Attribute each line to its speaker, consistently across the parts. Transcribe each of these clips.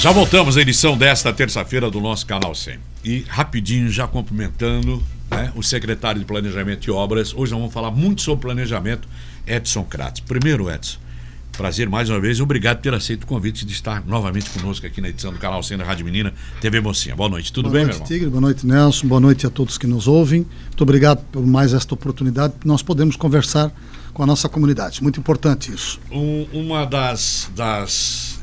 Speaker 1: Já voltamos à edição desta terça-feira do nosso Canal 100. E rapidinho, já cumprimentando, né, o secretário de Planejamento e Obras. Hoje nós vamos falar muito sobre planejamento, Edson Kratz. Primeiro, Edson, prazer mais uma vez e obrigado por ter aceito o convite de estar novamente conosco aqui na edição do Canal 100 da Rádio Menina, TV Mocinha. Boa noite, tudo bem, meu irmão?
Speaker 2: Boa noite, Tigre, boa noite, Nelson, boa noite a todos que nos ouvem. Muito obrigado por mais esta oportunidade que nós podemos conversar com a nossa comunidade. Muito importante isso.
Speaker 1: Uma das,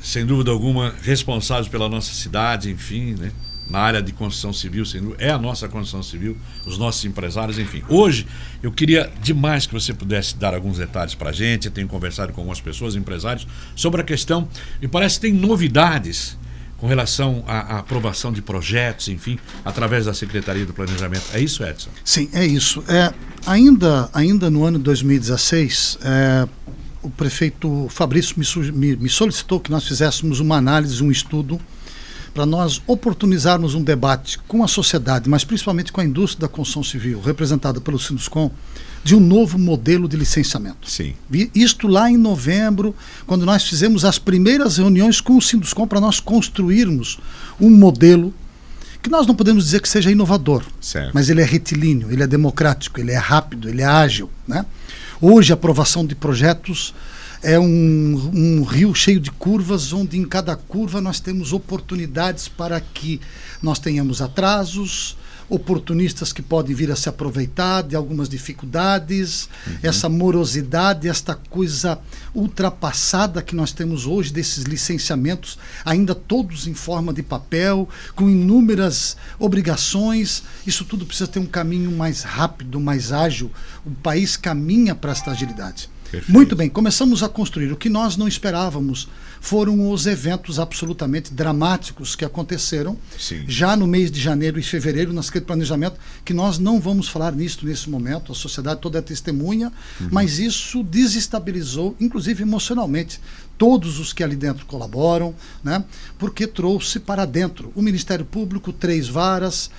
Speaker 1: sem dúvida alguma, responsáveis pela nossa cidade, enfim, né? Na área de construção civil, sem dúvida, é a nossa construção civil, os nossos empresários, enfim. Hoje, eu queria demais que você pudesse dar alguns detalhes para a gente. Eu tenho conversado com algumas pessoas, empresários, sobre a questão, e parece que tem novidades com relação à aprovação de projetos, enfim, através da Secretaria do Planejamento. É isso, Edson?
Speaker 2: Sim, é isso. Ainda no ano de 2016, o prefeito Fabrício me solicitou que nós fizéssemos uma análise, um estudo, para nós oportunizarmos um debate com a sociedade, mas principalmente com a indústria da construção civil, representada pelo Sinduscom, de um novo modelo de licenciamento.
Speaker 1: Sim.
Speaker 2: Isto lá em novembro, quando nós fizemos as primeiras reuniões com o Sinduscom para nós construirmos um modelo que nós não podemos dizer que seja inovador,
Speaker 1: certo,
Speaker 2: mas ele é retilíneo, ele é democrático, ele é rápido, ele é ágil, né? Hoje a aprovação de projetos é um rio cheio de curvas, onde em cada curva nós temos oportunidades para que nós tenhamos atrasos, oportunistas que podem vir a se aproveitar de algumas dificuldades, essa morosidade, esta coisa ultrapassada que nós temos hoje desses licenciamentos, ainda todos em forma de papel, com inúmeras obrigações. Isso tudo precisa ter um caminho mais rápido, mais ágil. O país caminha para esta agilidade.
Speaker 1: Perfeito.
Speaker 2: Muito bem, começamos a construir. O que nós não esperávamos foram os eventos absolutamente dramáticos que aconteceram.
Speaker 1: Sim.
Speaker 2: Já no mês de janeiro e fevereiro, na Secretaria de Planejamento, que nós não vamos falar nisso nesse momento, a sociedade toda é testemunha, mas isso desestabilizou, inclusive emocionalmente, todos os que ali dentro colaboram, né? Porque trouxe para dentro o Ministério Público, 3 varas,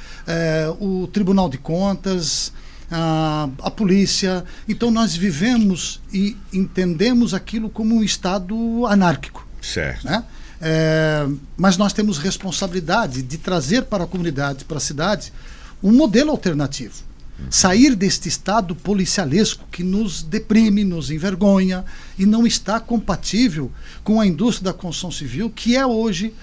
Speaker 2: o Tribunal de Contas, a polícia. Então nós vivemos e entendemos aquilo como um estado anárquico.
Speaker 1: Certo.
Speaker 2: Né? Mas nós temos responsabilidade de trazer para a comunidade, para a cidade, um modelo alternativo. Sair deste estado policialesco que nos deprime, nos envergonha e não está compatível com a indústria da construção civil, que é hoje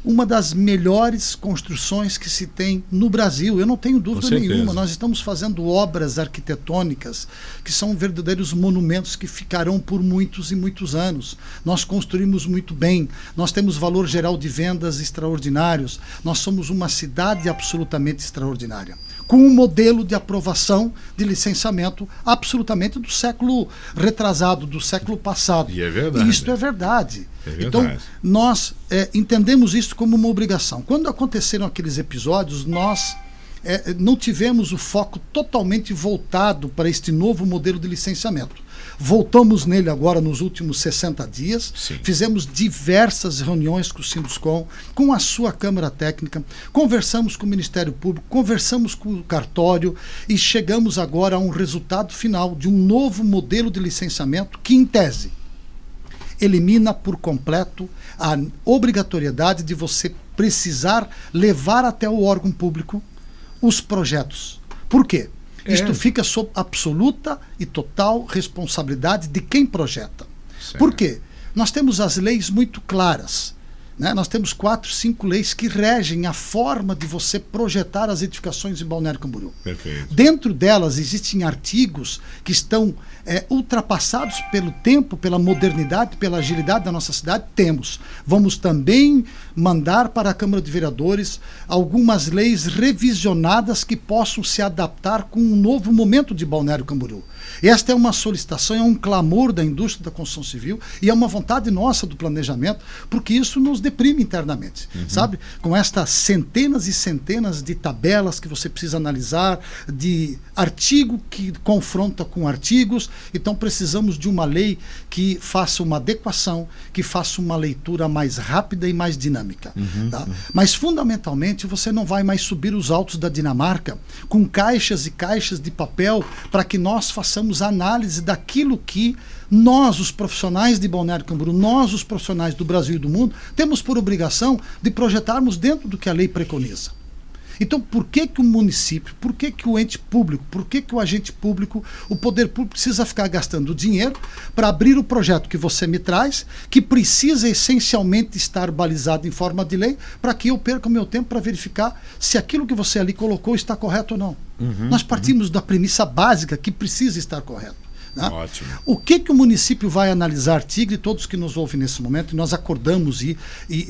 Speaker 2: uma das melhores construções que se tem no Brasil. Eu não tenho dúvida nenhuma. Nós estamos fazendo obras arquitetônicas que são verdadeiros monumentos que ficarão por muitos e muitos anos. Nós construímos muito bem, nós temos valor geral de vendas extraordinários, nós somos uma cidade absolutamente extraordinária, com um modelo de aprovação de licenciamento absolutamente do século retrasado, do século passado.
Speaker 1: E é verdade.
Speaker 2: E isto é verdade.
Speaker 1: É verdade.
Speaker 2: Então, nós entendemos isso como uma obrigação. Quando aconteceram aqueles episódios, nós não tivemos o foco totalmente voltado para este novo modelo de licenciamento. Voltamos nele agora nos últimos 60 dias.
Speaker 1: Sim.
Speaker 2: Fizemos diversas reuniões com o Sinduscom, com a sua Câmara Técnica, conversamos com o Ministério Público, conversamos com o cartório e chegamos agora a um resultado final de um novo modelo de licenciamento que, em tese, elimina por completo a obrigatoriedade de você precisar levar até o órgão público os projetos. Por quê? Isto fica sob absoluta e total responsabilidade de quem projeta.
Speaker 1: Certo.
Speaker 2: Por quê? Nós temos as leis muito claras, né? Nós temos 4, 5 leis que regem a forma de você projetar as edificações em Balneário Camboriú.
Speaker 1: Perfeito.
Speaker 2: Dentro delas existem artigos que estão ultrapassados pelo tempo, pela modernidade, pela agilidade da nossa cidade. Vamos também mandar para a Câmara de Vereadores algumas leis revisionadas que possam se adaptar com um novo momento de Balneário Camboriú. Esta é uma solicitação, é um clamor da indústria da construção civil e é uma vontade nossa do planejamento, porque isso nos deprime internamente, sabe? Com estas centenas e centenas de tabelas que você precisa analisar, de artigo que confronta com artigos. Então precisamos de uma lei que faça uma adequação, que faça uma leitura mais rápida e mais dinâmica. Tá? Mas fundamentalmente você não vai mais subir os altos da Dinamarca com caixas e caixas de papel para que nós façamos análise daquilo que Nós, os profissionais de Balneário Camboriú, nós, os profissionais do Brasil e do mundo, temos por obrigação de projetarmos dentro do que a lei preconiza. Então, por que o município, por que o ente público, por que o agente público, o poder público precisa ficar gastando dinheiro para abrir o projeto que você me traz, que precisa essencialmente estar balizado em forma de lei, para que eu perca o meu tempo para verificar se aquilo que você ali colocou está correto ou não? Nós partimos da premissa básica que precisa estar correto. Né?
Speaker 1: Ótimo.
Speaker 2: O que o município vai analisar, Tigre, todos que nos ouvem nesse momento, e nós acordamos e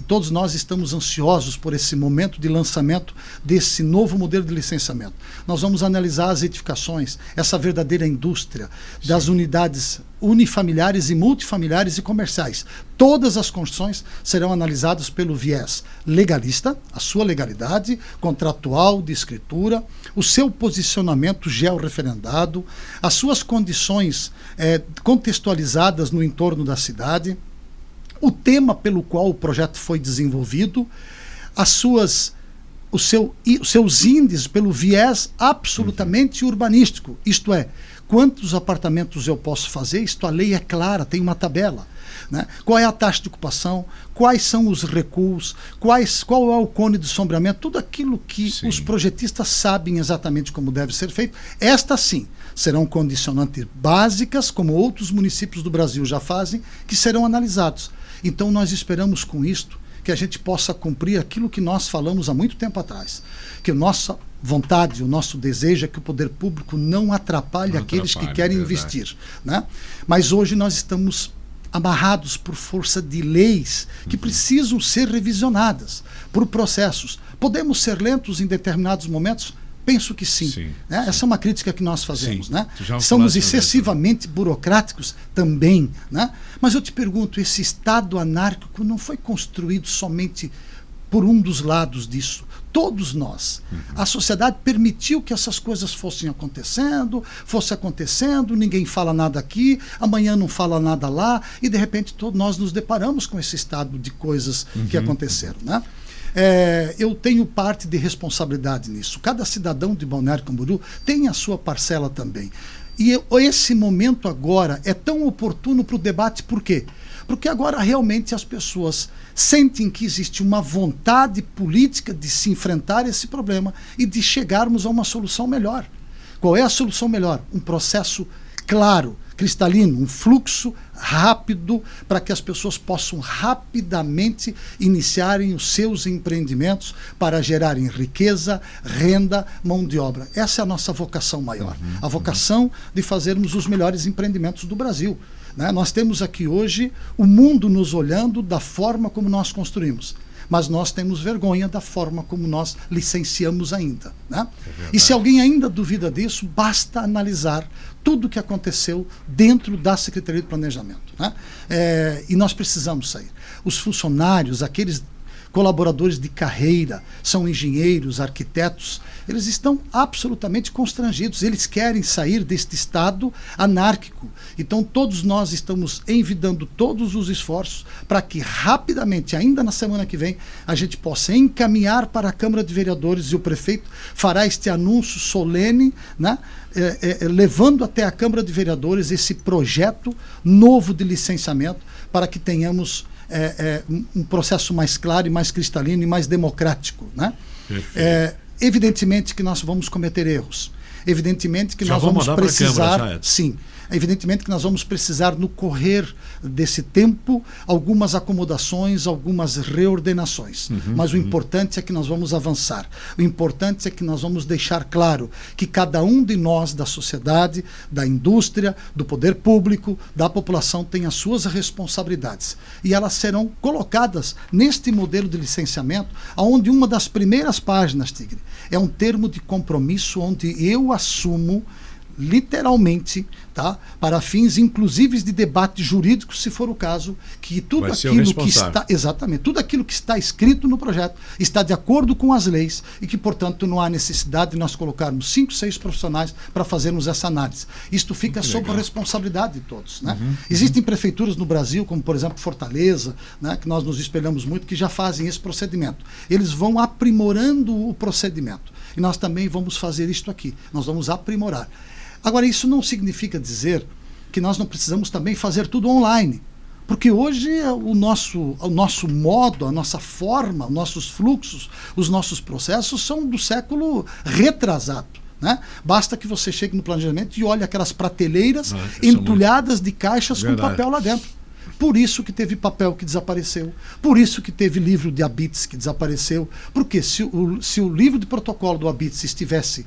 Speaker 2: todos nós estamos ansiosos por esse momento de lançamento desse novo modelo de licenciamento. Nós vamos analisar as edificações, essa verdadeira indústria das unidades unifamiliares e multifamiliares e comerciais. Todas as construções serão analisadas pelo viés legalista, a sua legalidade contratual, de escritura, o seu posicionamento georreferendado, as suas condições contextualizadas no entorno da cidade, o tema pelo qual o projeto foi desenvolvido, os seus índices pelo viés absolutamente urbanístico, isto é, quantos apartamentos eu posso fazer, isto a lei é clara, tem uma tabela. Né? Qual é a taxa de ocupação, quais são os recuos, qual é o cone de sombreamento, tudo aquilo que os projetistas sabem exatamente como deve ser feito. Estas sim serão condicionantes básicas, como outros municípios do Brasil já fazem, que serão analisados. Então nós esperamos com isto que a gente possa cumprir aquilo que nós falamos há muito tempo atrás, que a nossa vontade, o nosso desejo é que o poder público não atrapalhe aqueles que querem investir. Né? Mas hoje nós estamos amarrados por força de leis que precisam ser revisionadas por processos. Podemos ser lentos em determinados momentos? Penso que sim. Né? Essa é uma crítica que nós fazemos. Né? Somos excessivamente burocráticos também. Né? Mas eu te pergunto, esse Estado anárquico não foi construído somente por um dos lados disso. Todos nós. A sociedade permitiu que essas coisas fossem acontecendo, ninguém fala nada aqui, amanhã não fala nada lá, e de repente nós nos deparamos com esse estado de coisas que aconteceram. Né? Eu tenho parte de responsabilidade nisso. Cada cidadão de Balneário Camboriú tem a sua parcela também. E esse momento agora é tão oportuno para o debate, por quê? Porque agora realmente as pessoas sentem que existe uma vontade política de se enfrentar esse problema e de chegarmos a uma solução melhor. Qual é a solução melhor? Um processo claro, cristalino, um fluxo rápido para que as pessoas possam rapidamente iniciarem os seus empreendimentos para gerarem riqueza, renda, mão de obra. Essa é a nossa vocação maior, a vocação de fazermos os melhores empreendimentos do Brasil. Né? Nós temos aqui hoje o mundo nos olhando da forma como nós construímos, mas nós temos vergonha da forma como nós licenciamos ainda. Né? E se alguém ainda duvida disso, basta analisar tudo o que aconteceu dentro da Secretaria de Planejamento. Né? E nós precisamos sair. Os funcionários, aqueles colaboradores de carreira, são engenheiros, arquitetos, eles estão absolutamente constrangidos, eles querem sair deste estado anárquico. Então todos nós estamos envidando todos os esforços para que rapidamente, ainda na semana que vem, a gente possa encaminhar para a Câmara de Vereadores, e o prefeito fará este anúncio solene, né, levando até a Câmara de Vereadores esse projeto novo de licenciamento para que tenhamos um processo mais claro e mais cristalino e mais democrático. Né? Evidentemente que nós vamos cometer erros. Evidentemente que nós vamos precisar, sim, evidentemente que nós vamos precisar, no correr desse tempo, algumas acomodações, algumas reordenações. Mas o importante é que nós vamos avançar. O importante é que nós vamos deixar claro que cada um de nós, da sociedade, da indústria, do poder público, da população, tem as suas responsabilidades. E elas serão colocadas neste modelo de licenciamento, onde uma das primeiras páginas, Tigre, é um termo de compromisso onde eu assumo literalmente, tá, para fins inclusive de debate jurídico, se for o caso, que tudo aquilo que está, exatamente, tudo aquilo que está escrito no projeto está de acordo com as leis e que, portanto, não há necessidade de nós colocarmos 5, 6 profissionais para fazermos essa análise. Isto fica sob a responsabilidade de todos. Né? Existem prefeituras no Brasil, como por exemplo Fortaleza, né, que nós nos espelhamos muito, que já fazem esse procedimento. Eles vão aprimorando o procedimento. E nós também vamos fazer isto aqui. Nós vamos aprimorar. Agora, isso não significa dizer que nós não precisamos também fazer tudo online. Porque hoje o nosso modo, a nossa forma, nossos fluxos, os nossos processos são do século retrasado. Né? Basta que você chegue no planejamento e olhe aquelas prateleiras entulhadas de caixas com papel lá dentro. Por isso que teve papel que desapareceu, por isso que teve livro de habites que desapareceu, porque se o livro de protocolo do habites estivesse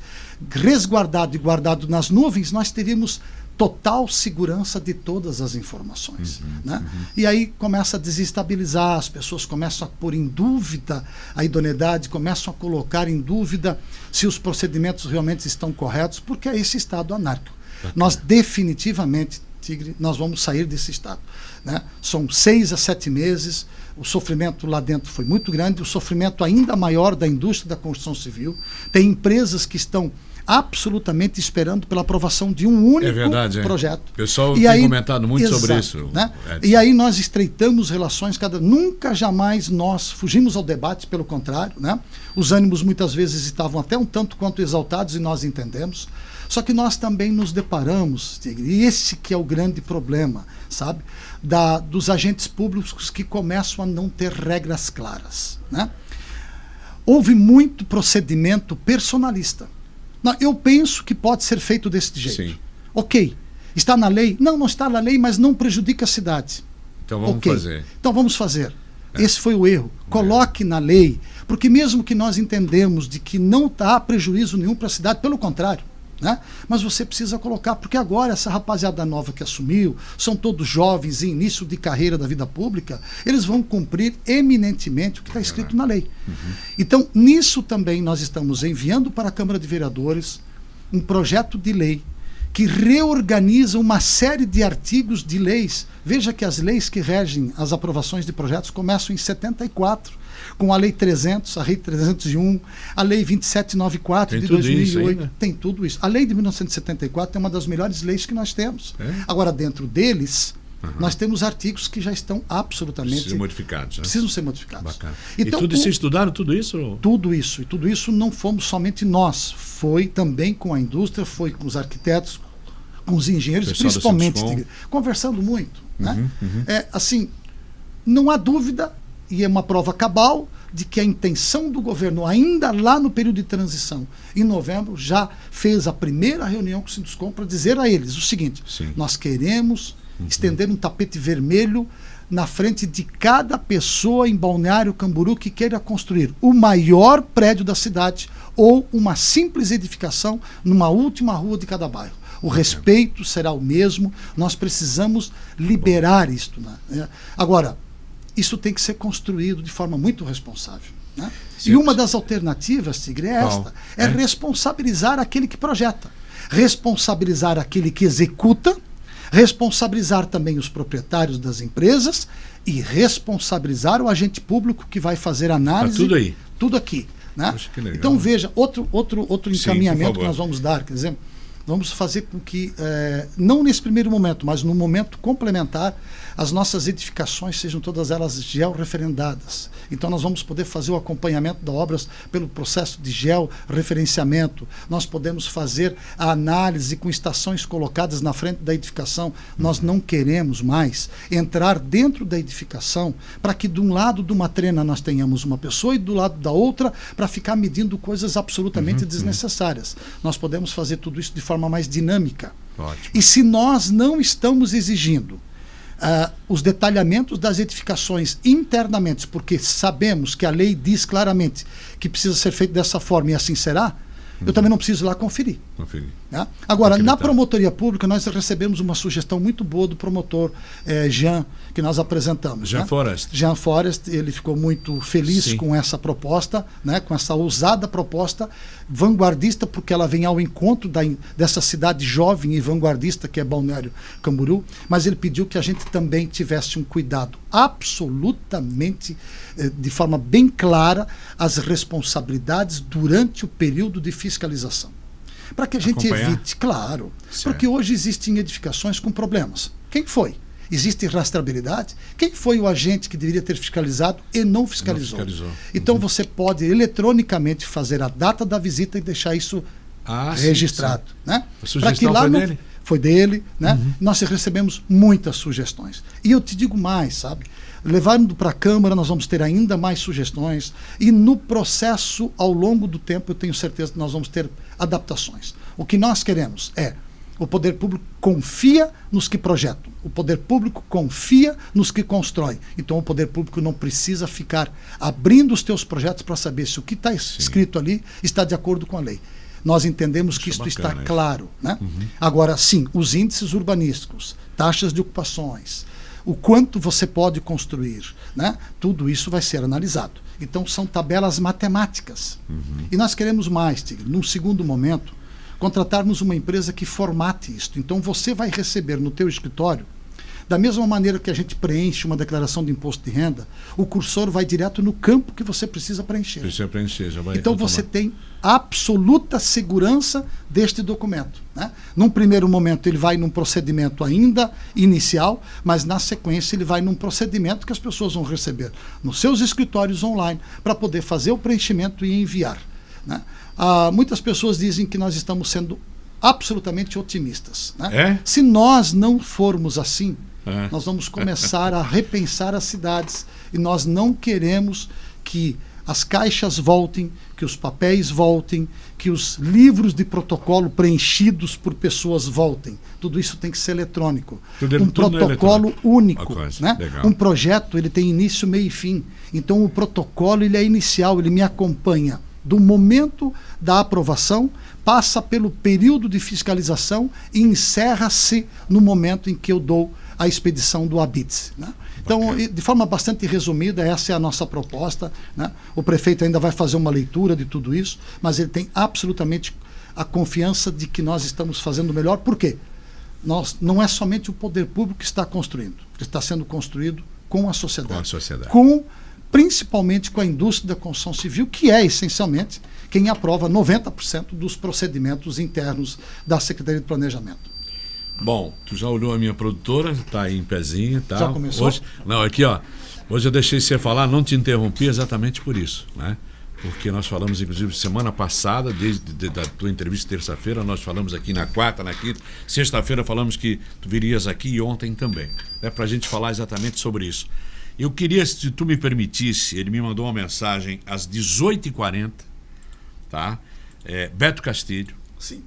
Speaker 2: resguardado e guardado nas nuvens, nós teríamos total segurança de todas as informações. Né? E aí começa a desestabilizar, as pessoas começam a pôr em dúvida a idoneidade, começam a colocar em dúvida se os procedimentos realmente estão corretos, porque é esse estado anárquico. Nós definitivamente, Tigre, nós vamos sair desse estado. Né? São 6 a 7 meses, o sofrimento lá dentro foi muito grande, o sofrimento ainda maior da indústria da construção civil. Tem empresas que estão absolutamente esperando pela aprovação de um único projeto.
Speaker 1: O pessoal tem comentado muito sobre isso.
Speaker 2: Né? E aí nós estreitamos relações, nunca jamais nós fugimos ao debate, pelo contrário. Né? Os ânimos muitas vezes estavam até um tanto quanto exaltados e nós entendemos. Só que nós também nos deparamos, e esse que é o grande problema, sabe? Dos agentes públicos que começam a não ter regras claras. Né? Houve muito procedimento personalista. Eu penso que pode ser feito desse jeito. Sim. Ok. Está na lei? Não, não está na lei, mas não prejudica a cidade.
Speaker 1: Então vamos fazer.
Speaker 2: Então vamos fazer. Esse foi o erro. Coloque na lei, porque mesmo que nós entendemos de que não há prejuízo nenhum para a cidade, pelo contrário. Né? Mas você precisa colocar, porque agora essa rapaziada nova que assumiu, são todos jovens em início de carreira da vida pública, eles vão cumprir eminentemente o que está escrito na lei. Então, nisso também nós estamos enviando para a Câmara de Vereadores um projeto de lei que reorganiza uma série de artigos de leis. Veja que as leis que regem as aprovações de projetos começam em 74, com a Lei 300, a Lei 301, a Lei 2794 de 2008. Tem tudo isso. A Lei de 1974 é uma das melhores leis que nós temos. Agora, dentro deles, nós temos artigos que já estão absolutamente... Precisam ser modificados.
Speaker 1: Bacana. Então, vocês estudaram tudo isso?
Speaker 2: Tudo isso. E tudo isso não fomos somente nós. Foi também com a indústria, foi com os arquitetos, com os engenheiros, principalmente, conversando muito. Né? Assim, não há dúvida, e é uma prova cabal, de que a intenção do governo, ainda lá no período de transição, em novembro, já fez a primeira reunião com o Sinduscom para dizer a eles o seguinte: nós queremos estender um tapete vermelho na frente de cada pessoa em Balneário Camboriú que queira construir o maior prédio da cidade ou uma simples edificação numa última rua de cada bairro. O respeito será o mesmo, nós precisamos liberar isto. Né? Agora, isso tem que ser construído de forma muito responsável. Né? E uma das alternativas, Tigre, é esta: é responsabilizar aquele que projeta, responsabilizar aquele que executa, responsabilizar também os proprietários das empresas e responsabilizar o agente público que vai fazer análise.
Speaker 1: Tá tudo aí.
Speaker 2: Tudo aqui. Né? Então veja, outro encaminhamento que nós vamos dar, quer dizer, vamos fazer com que, não nesse primeiro momento, mas no momento complementar, as nossas edificações sejam todas elas georreferendadas. Então nós vamos poder fazer o acompanhamento das obras pelo processo de georreferenciamento. Nós podemos fazer a análise com estações colocadas na frente da edificação. Nós não queremos mais entrar dentro da edificação para que de um lado de uma trena nós tenhamos uma pessoa e do lado da outra para ficar medindo coisas absolutamente desnecessárias. Nós podemos fazer tudo isso de forma mais dinâmica.
Speaker 1: Ótimo.
Speaker 2: E se nós não estamos exigindo os detalhamentos das edificações internamente, porque sabemos que a lei diz claramente que precisa ser feito dessa forma e assim será, eu também não preciso ir lá conferir. Né? Agora, na promotoria pública, nós recebemos uma sugestão muito boa do promotor Jean, que nós apresentamos.
Speaker 1: Jean Forest.
Speaker 2: Jean Forest, ele ficou muito feliz com essa proposta, né? Com essa ousada proposta, vanguardista, porque ela vem ao encontro dessa cidade jovem e vanguardista que é Balneário Camboriú, mas ele pediu que a gente também tivesse um cuidado absolutamente, de forma bem clara, as responsabilidades durante o período de fiscalização. Para que a gente evite, claro, porque hoje existem edificações com problemas. Quem foi? Existe rastreabilidade? Quem foi o agente que deveria ter fiscalizado e não fiscalizou? Então você pode eletronicamente fazer a data da visita e deixar isso registrado. Né?
Speaker 1: A sugestão foi dele?
Speaker 2: foi dele, né? Nós recebemos muitas sugestões. E eu te digo mais, sabe? Levando para a Câmara, nós vamos ter ainda mais sugestões. E no processo, ao longo do tempo, eu tenho certeza que nós vamos ter adaptações. O que nós queremos é o poder público confia nos que projetam. O poder público confia nos que constroem. Então o poder público não precisa ficar abrindo os teus projetos para saber se o que está escrito ali está de acordo com a lei. Nós entendemos que isso está claro, né? Agora, sim, os índices urbanísticos, taxas de ocupações, o quanto você pode construir, né? Tudo isso vai ser analisado. Então são tabelas matemáticas. E nós queremos mais, Tigre, num segundo momento, contratarmos uma empresa que formate isto. Então você vai receber no teu escritório, da mesma maneira que a gente preenche uma declaração de imposto de renda, o cursor vai direto no campo que você precisa preencher.
Speaker 1: Precisa preencher, já vai.
Speaker 2: Então você tem absoluta segurança deste documento, né? Num primeiro momento ele vai num procedimento ainda inicial, mas na sequência ele vai num procedimento que as pessoas vão receber nos seus escritórios online para poder fazer o preenchimento e enviar, né? Muitas pessoas dizem que nós estamos sendo absolutamente otimistas, né? Se nós não formos assim, nós vamos começar a repensar as cidades e nós não queremos que as caixas voltem, que os papéis voltem, que os livros de protocolo preenchidos por pessoas voltem. Tudo isso tem que ser eletrônico. Um protocolo único, né? Um projeto ele tem início, meio e fim. Então o protocolo ele é inicial, ele me acompanha do momento da aprovação, passa pelo período de fiscalização e encerra-se no momento em que eu dou a expedição do habite, né? Então, de forma bastante resumida, essa é a nossa proposta, né? O prefeito ainda vai fazer uma leitura de tudo isso, mas ele tem absolutamente a confiança de que nós estamos fazendo o melhor. Por quê? Não é somente o poder público que está construindo, está sendo construído com a sociedade. Principalmente com a indústria da construção civil, que é essencialmente quem aprova 90% dos procedimentos internos da Secretaria de Planejamento.
Speaker 1: Bom, tu já olhou a minha produtora, está aí em pezinho, tá?
Speaker 2: Já começou?
Speaker 1: Hoje, não, aqui ó, hoje eu deixei você falar, não te interrompi exatamente por isso, né? Porque nós falamos, inclusive, semana passada, desde da tua entrevista terça-feira, nós falamos aqui na quarta, na quinta, sexta-feira falamos que tu virias aqui e ontem também, né? Para a gente falar exatamente sobre isso. Eu queria, se tu me permitisse, ele me mandou uma mensagem às 18h40, tá? Beto Castilho.
Speaker 2: Sim.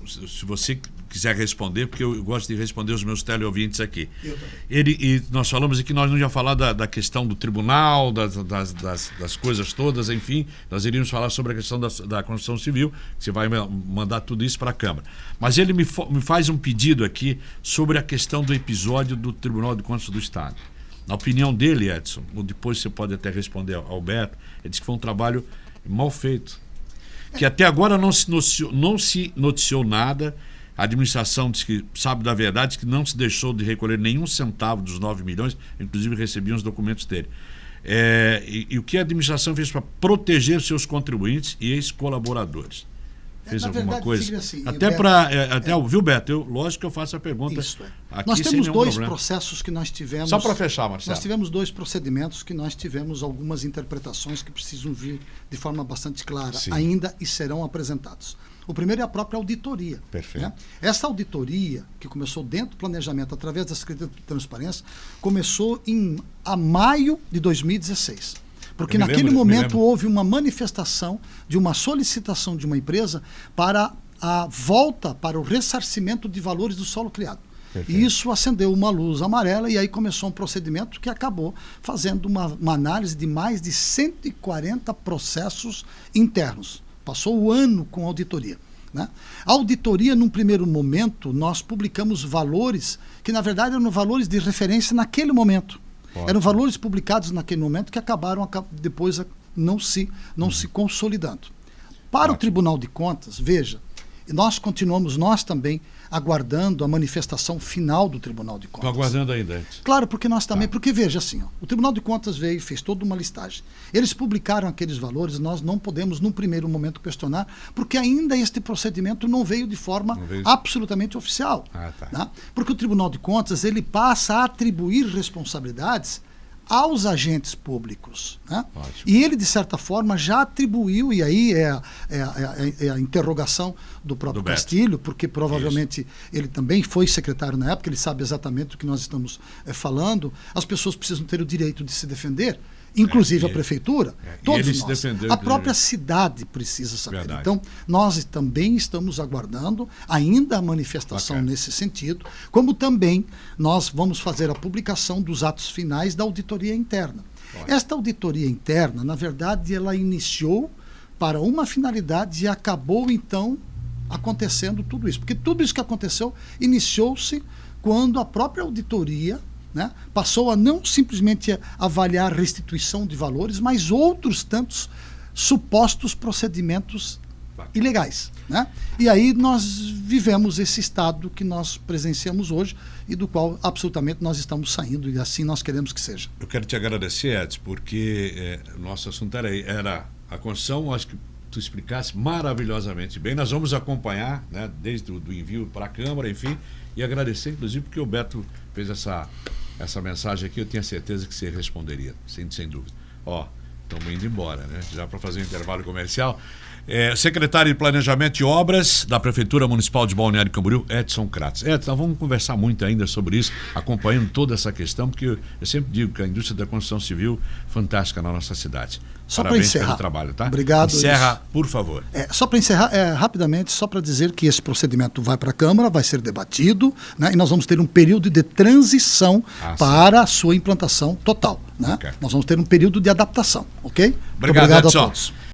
Speaker 1: Se você quiser responder, porque eu gosto de responder os meus teleouvintes aqui.
Speaker 2: Eu também.
Speaker 1: E nós falamos aqui, nós não ia falar da questão do tribunal, das coisas todas, enfim, nós iríamos falar sobre a questão da construção civil, que você vai mandar tudo isso para a Câmara. Mas ele me faz um pedido aqui sobre a questão do episódio do Tribunal de Contas do Estado. Na opinião dele, Edson, ou depois você pode até responder ao Beto, ele disse que foi um trabalho mal feito. Que até agora não se noticiou nada. A administração diz que sabe da verdade, que não se deixou de recolher nenhum centavo dos 9 milhões, inclusive recebiam os documentos dele. E o que a administração fez para proteger seus contribuintes e ex-colaboradores? Fez alguma verdade, coisa? Assim, até para. Viu, Beto? Lógico que eu faço a pergunta.
Speaker 2: Isso é.
Speaker 1: Aqui
Speaker 2: nós temos dois processos que nós tivemos.
Speaker 1: Só para fechar, Marcelo.
Speaker 2: Nós tivemos 2 procedimentos que nós tivemos algumas interpretações que precisam vir de forma bastante clara. Sim. Ainda e serão apresentados. O primeiro é a própria auditoria.
Speaker 1: Perfeito.
Speaker 2: Né? Essa auditoria, que começou dentro do planejamento, através da Secretaria de Transparência, começou a maio de 2016. Porque naquele momento houve uma manifestação de uma solicitação de uma empresa para a volta, para o ressarcimento de valores do solo criado. Perfeito. E isso acendeu uma luz amarela e aí começou um procedimento que acabou fazendo uma análise de mais de 140 processos internos. Passou o ano com auditoria, né? A auditoria, num primeiro momento, nós publicamos valores que, na verdade, eram valores de referência naquele momento. Ótimo. Eram valores publicados naquele momento que acabaram depois não se consolidando. Para o Tribunal de Contas, veja, nós continuamos, nós também, aguardando a manifestação final do Tribunal de Contas.
Speaker 1: Estou aguardando ainda.
Speaker 2: Claro, porque nós também, porque veja assim, o Tribunal de Contas veio e fez toda uma listagem. Eles publicaram aqueles valores, nós não podemos, num primeiro momento, questionar, porque ainda este procedimento não veio de forma absolutamente oficial. Né? Porque o Tribunal de Contas, ele passa a atribuir responsabilidades aos agentes públicos, né?
Speaker 1: Ótimo.
Speaker 2: E ele, de certa forma, já atribuiu, e aí é a interrogação do próprio Castilho, porque provavelmente ele também foi secretário na época, ele sabe exatamente do que nós estamos falando. As pessoas precisam ter o direito de se defender, inclusive a prefeitura, todos nós. A própria cidade precisa saber. Verdade. Então, nós também estamos aguardando ainda a manifestação nesse sentido, como também nós vamos fazer a publicação dos atos finais da auditoria interna. Esta auditoria interna, na verdade, ela iniciou para uma finalidade e acabou, então, acontecendo tudo isso. Porque tudo isso que aconteceu iniciou-se quando a própria auditoria, né, passou a não simplesmente avaliar restituição de valores, mas outros tantos supostos procedimentos ilegais, né? E aí nós vivemos esse estado que nós presenciamos hoje e do qual absolutamente nós estamos saindo, e assim nós queremos que seja.
Speaker 1: Eu quero te agradecer, Edson, porque nosso assunto era a Constituição. Acho que tu explicasse maravilhosamente bem. Nós vamos acompanhar, né, desde o envio para a Câmara, enfim, e agradecer, inclusive, porque o Beto fez essa mensagem aqui. Eu tenho certeza que você responderia, sem dúvida. Estamos indo embora, né? Já para fazer um intervalo comercial. Secretário de Planejamento e Obras da Prefeitura Municipal de Balneário Camboriú, Edson Kratz. Edson, nós vamos conversar muito ainda sobre isso, acompanhando toda essa questão, porque eu sempre digo que a indústria da construção civil é fantástica na nossa cidade.
Speaker 2: Só para encerrar.
Speaker 1: Pelo trabalho, tá?
Speaker 2: Obrigado.
Speaker 1: Encerra, por favor.
Speaker 2: Só para encerrar, rapidamente, só para dizer que esse procedimento vai para a Câmara, vai ser debatido, né, e nós vamos ter um período de transição para a sua implantação total, né? Nós vamos ter um período de adaptação, ok?
Speaker 1: Obrigado,
Speaker 2: a
Speaker 1: Edson.
Speaker 2: todos.